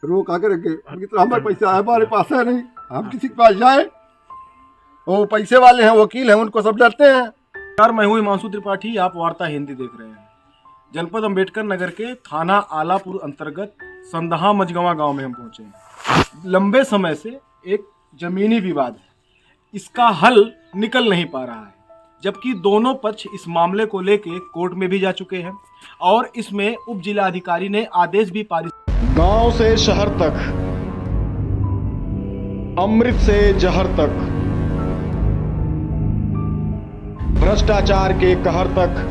रोक आकर के हमारे पैसा है, हमारे पास है नहीं, हम किसी के पास जाए? वो पैसे वाले हैं, वकील हैं, उनको सब डरते हैं। यार मैं हूँ हिमांशु त्रिपाठी, आप वार्ता हिंदी देख रहे हैं। जनपद अंबेडकर नगर के थाना आलापुर अंतर्गत संदहा मझगवा गांव में हम पहुंचे हैं। लंबे समय से एक जमीनी विवाद है, इसका हल निकल नहीं पा रहा है, जबकि दोनों पक्ष इस मामले को लेके कोर्ट में भी जा चुके हैं और इसमें उप जिलाधिकारी ने आदेश भी पारित। गांव से शहर तक, अमृत से जहर तक, भ्रष्टाचार के कहर तक,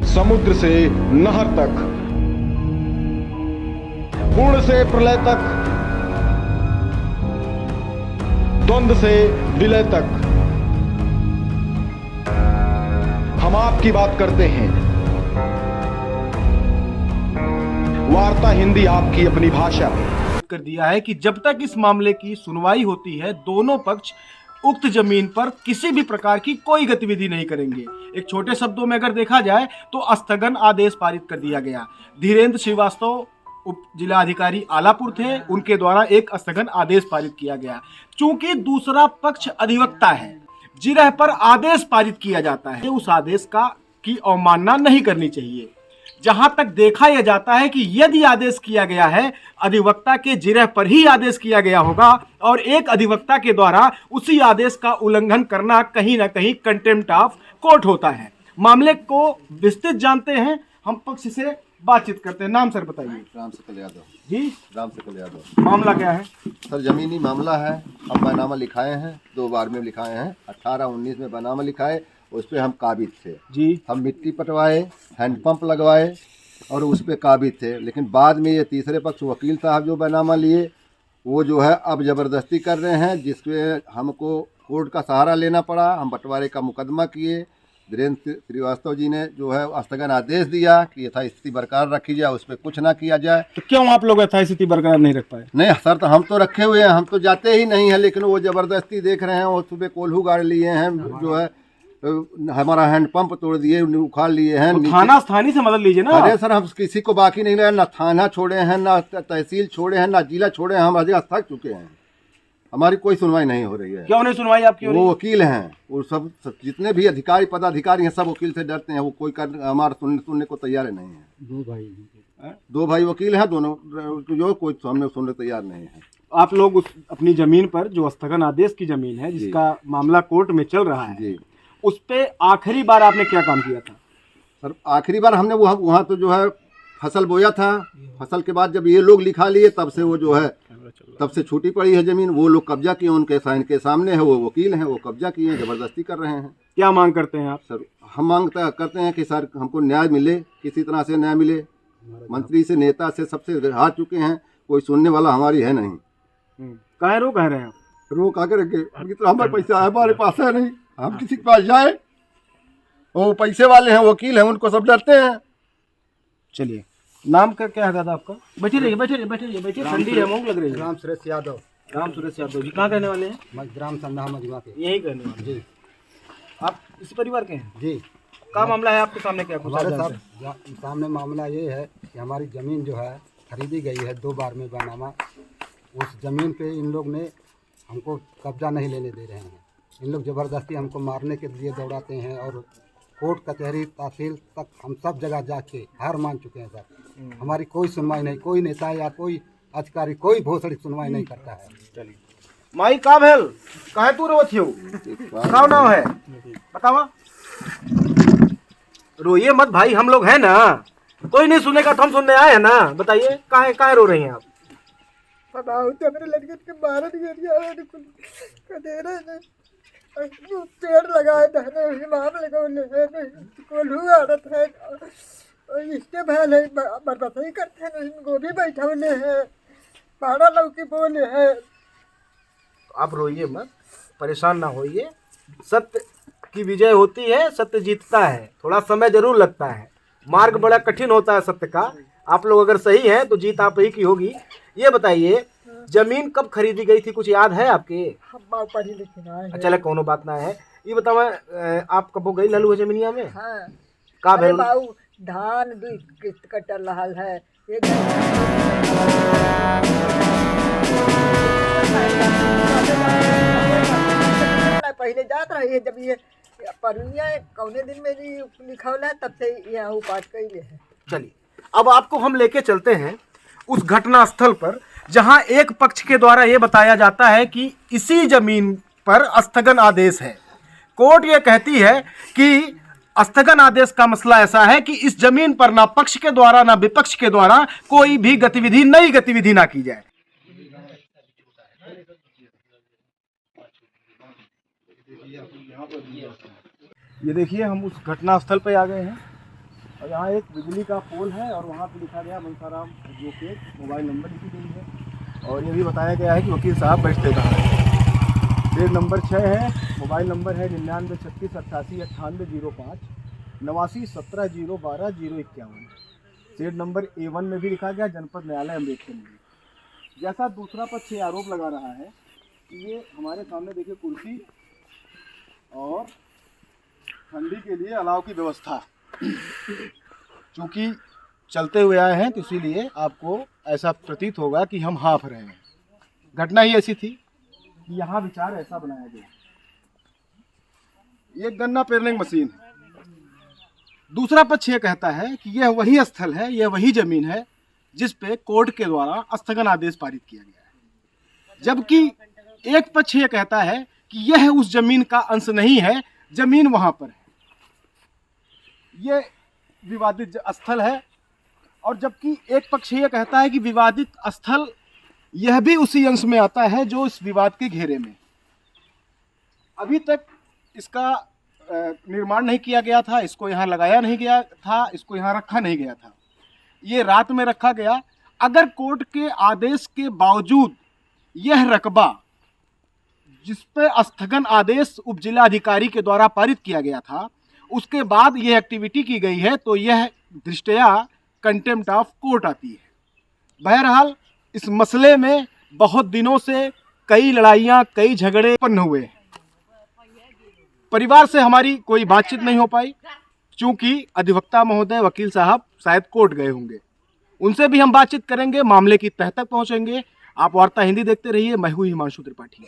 समुद्र से नहर तक, पूर्ण से प्रलय तक, द्वंद से विलय तक, हम आपकी बात करते हैं। वार्ता हिंदी आपकी अपनी भाषा कर दिया है कि जब तक इस मामले की सुनवाई होती है, दोनों पक्ष उक्त जमीन पर किसी भी प्रकार की कोई गतिविधि नहीं करेंगे। एक छोटे शब्दों में अगर देखा जाए तो स्थगन आदेश पारित कर दिया गया। धीरेन्द्र श्रीवास्तव उप जिलाधिकारी आलापुर थे, उनके द्वारा एक स्थगन आदेश पारित किया गया। चूंकि दूसरा पक्ष अधिवक्ता है, जिरह पर आदेश पारित किया जाता है, उस आदेश की अवमानना नहीं करनी चाहिए। जहां तक देखा यह जाता है कि यदि आदेश किया गया है, अधिवक्ता के जिरह पर ही आदेश किया गया होगा और एक अधिवक्ता के द्वारा उसी आदेश का उल्लंघन करना कहीं ना कहीं कंटेम्प्ट ऑफ कोर्ट होता है। मामले को विस्तृत जानते हैं, हम पक्ष से बातचीत करते हैं। नाम सर बताइए। राम सकल यादव जी। राम सकल यादव। मामला क्या है सर? जमीनी मामला है, हम बैनामा लिखाए हैं, 2 बार में लिखाए हैं। 18-19 में बैनामा लिखाए, उस पर हम काबिज थे जी। हम मिट्टी पटवाए, हैंडपंप लगवाए और उस पर काबिज थे। लेकिन बाद में ये तीसरे पक्ष वकील साहब जो बैनामा लिए, वो जो है अब ज़बरदस्ती कर रहे हैं, जिसमें हमको कोर्ट का सहारा लेना पड़ा। हम बंटवारे का मुकदमा किए। धीरेन्द्र श्रीवास्तव जी ने जो है स्थगन आदेश दिया कि यथास्थिति बरकरार रखी जाए, उस पर कुछ ना किया जाए। तो क्यों आप लोग यथास्थिति बरकरार नहीं रख पाए? नहीं सर, तो हम तो रखे हुए हैं, हम तो जाते ही नहीं हैं, लेकिन वो ज़बरदस्ती देख रहे हैं। वो सुबह कोल्हू गाड़ लिए हैं, जो है हमारा हैंडपंप तोड़ दिए, उखाड़ लिए हैं। तो थाना स्थानीय से मदद लीजिए ना। अरे सर, हम किसी को बाकी नहीं रहे, ना थाना छोड़े हैं, ना तहसील छोड़े हैं, ना जिला छोड़े हैं। हम अधिक थक चुके हैं, हमारी कोई सुनवाई नहीं हो रही है। क्यों नहीं सुनवाई आपकी हो रही? वो वकील हैं, वो सब जितने भी अधिकारी पदाधिकारी हैं, सब वकील से डरते हैं। वो कोई हमारा सुनने को तैयार नहीं है। 2 भाई वकील हैं, दोनों जो कोई सामने सुनने तैयार नहीं है। आप लोग उस अपनी जमीन पर जो स्थगन आदेश की जमीन है, जिसका मामला कोर्ट में चल रहा है, उस पे आखिरी बार आपने क्या काम किया था? सर, आखिरी बार हमने वहाँ तो जो है फसल बोया था। फसल के बाद जब ये लोग लिखा लिए, तब से वो जो है तब से छूटी पड़ी है जमीन। वो लोग कब्जा किए, उनके साइन के सामने है, वो वकील हैं, वो कब्जा किए, ज़बरदस्ती कर रहे हैं। क्या मांग करते हैं आप? सर, हम मांग करते हैं कि सर हमको न्याय मिले, किसी तरह से न्याय मिले। मंत्री से, नेता से, सबसे हार चुके हैं, कोई सुनने वाला हमारी है नहीं। काहे रो कह रहे हैं आप? रोक आकर के हमारे पैसा है, हमारे पास है नहीं, हम किसी के पास जाए? वो पैसे वाले हैं, वकील हैं, उनको सब डरते हैं। चलिए, नाम का क्या है दादा आपका? बैठिए बैठिए, ठंडी है, मूंग लग रही है। राम सुरेश यादव। राम सुरेश यादव जी, कहाँ रहने वाले हैं? ग्राम संदहा मझगवा के। यही रहने वाले जी। आप इसी परिवार के हैं? जी। क्या मामला है आपके सामने? क्या हमारे सामने मामला ये है कि हमारी ज़मीन जो है खरीदी गई है 2 बार में बैनामा। उस ज़मीन पे इन लोग ने हमको कब्जा नहीं लेने दे रहे हैं। इन लोग ज़बरदस्ती हमको मारने के लिए दौड़ाते हैं और कोर्ट कचहरी तहसील तक हम सब जगह जाके हार मान चुके हैं सर। हमारी कोई सुनवाई नहीं, कोई नेता या कोई अधिकारी, कोई भोसड़ी सुनवाई नहीं करता है। चलिए, माई का भेल काहे तू रोत हो? का नाम है बतावा? रोइए मत भाई, हम लोग हैं ना, कोई नहीं सुनेगा तो हम सुनने आए हैं ना। बताइए काहे काहे रो रही हैं आप? बताओ तो मेरे लड़के के भारत पेड़ लगाए थे, मामले को आदत है, इसके भैल है बर्बादी करते हैं, गोभी बैठा हुए हैं, पहाड़ा लौकी बोले है। आप रोइए मत, परेशान ना होइए। सत्य की विजय होती है, सत्य जीतता है। थोड़ा समय जरूर लगता है, मार्ग बड़ा कठिन होता है सत्य का। आप लोग अगर सही हैं तो जीत आप ही की होगी। ये बताइए, जमीन कब खरीदी गई थी, कुछ याद है आपके? हम पढ़ी लिखी आए हैं। चले कोनो बात ना है। ये बताओ, आप कब गई ललू जमीनिया में? हाँ। का अरे भेल? बाबू धान भी किस्त कटल रहा है, एक पहले जात रही है, जब ये परुनिया कौने दिन मेरी लिखौला है, तब से यहाँ उपास कैले है। चलिए अब आपको हम लेके चलते हैं उस घटना स्थल पर जहां एक पक्ष के द्वारा यह बताया जाता है कि इसी जमीन पर स्थगन आदेश है। कोर्ट ये कहती है कि स्थगन आदेश का मसला ऐसा है कि इस जमीन पर ना पक्ष के द्वारा ना विपक्ष के द्वारा कोई भी गतिविधि, नई गतिविधि ना की जाए। ये देखिए हम उस घटना स्थल पे आ गए हैं और यहाँ एक बिजली का पोल है और वहाँ पे लिखा गया मनसाराम एडवोकेट, मोबाइल नंबर लिखी गई है और ये भी बताया गया है कि वकील साहब बैठते कहाँ हैं। पेज नंबर 6 है, मोबाइल नंबर है 99 36 88 98 05 89 17 012 051। शेड नंबर A1 में भी लिखा गया जनपद न्यायालय अम्बेडकर नगर। जैसा दूसरा पक्ष ये आरोप लगा रहा है कि ये हमारे सामने देखिए कुर्सी और ठंडी के लिए अलाव की व्यवस्था, चूँकि चलते हुए आए हैं तो इसीलिए आपको ऐसा प्रतीत होगा कि हम हाँफ रहे हैं। घटना ही ऐसी थी कि यहाँ विचार ऐसा बनाया गया। ये गन्ना पेरने की मशीन है। दूसरा पक्ष ये कहता है कि यह वही स्थल है, यह वही जमीन है जिस पे कोर्ट के द्वारा स्थगन आदेश पारित किया गया है, जबकि एक पक्ष ये कहता है कि यह उस जमीन का अंश नहीं है, जमीन वहां पर है, ये विवादित स्थल है। और जबकि एक पक्ष ये कहता है कि विवादित स्थल यह भी उसी अंश में आता है जो इस विवाद के घेरे में। अभी तक इसका निर्माण नहीं किया गया था, इसको यहाँ लगाया नहीं गया था, इसको यहाँ रखा नहीं गया था, ये रात में रखा गया। अगर कोर्ट के आदेश के बावजूद यह रकबा जिस पे स्थगन आदेश उप जिला अधिकारी के द्वारा पारित किया गया था, उसके बाद यह एक्टिविटी की गई है, तो यह दृष्टया कंटेम्प्ट ऑफ कोर्ट आती है। बहरहाल इस मसले में बहुत दिनों से कई लड़ाइयाँ, कई झगड़े उत्पन्न हुए। परिवार से हमारी कोई बातचीत नहीं हो पाई, क्योंकि अधिवक्ता महोदय, वकील साहब शायद कोर्ट गए होंगे। उनसे भी हम बातचीत करेंगे, मामले की तह तक पहुँचेंगे। आप वार्ता हिंदी देखते रहिए। मैं हूँ हिमांशु त्रिपाठी।